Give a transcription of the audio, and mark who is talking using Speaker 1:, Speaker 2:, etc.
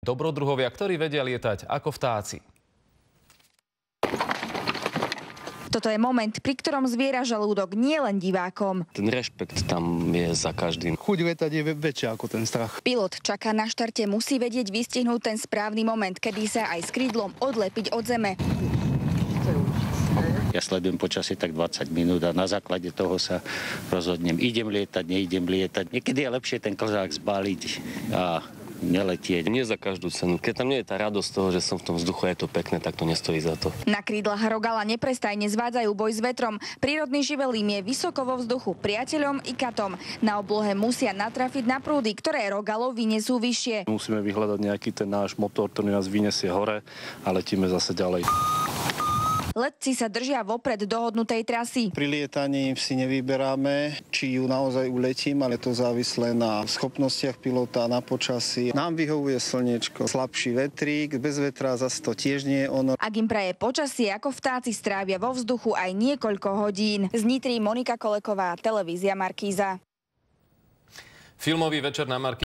Speaker 1: Dobrodruhovia, ktorí vedia lietať ako vtáci.
Speaker 2: Toto je moment, pri ktorom zviera žalúdok nielen divákom.
Speaker 3: Ten rešpekt tam je za každým.
Speaker 4: Chuť lietať je väčšia ako ten strach.
Speaker 2: Pilot čaká na štarte, musí vedieť vystihnúť ten správny moment, kedy sa aj s krídlom odlepiť od zeme.
Speaker 5: Ja sledujem počasie tak 20 minút a na základe toho sa rozhodnem. Idem lietať, neidem lietať. Niekedy je lepšie ten klzák zbaliť a neletieť.
Speaker 3: Nie za každú cenu. Keď tam nie je tá radosť z toho, že som v tom vzduchu a je to pekné, tak to nestojí za to.
Speaker 2: Na krídlach rogala neprestajne zvádzajú boj s vetrom. Prírodný živel im je vysoko vo vzduchu, priateľom i katom. Na oblohe musia natrafiť na prúdy, ktoré rogalo vyniesú vyššie.
Speaker 4: Musíme vyhľadať nejaký ten náš motor, ktorý nás vyniesie hore a letíme zase ďalej.
Speaker 2: Letci sa držia vopred dohodnutej trasy.
Speaker 6: Pri lietaní si nevyberáme, či ju naozaj uletím, ale to závislé na schopnostiach pilota, na počasí. Nám vyhovuje slniečko, slabší vetrík, bez vetra zase to tiež nie je ono.
Speaker 2: Ak im praje počasie, ako vtáci strávia vo vzduchu aj niekoľko hodín. Z Nitry Monika Koleková, televízia Markíza.
Speaker 1: Filmový večer na Markíze.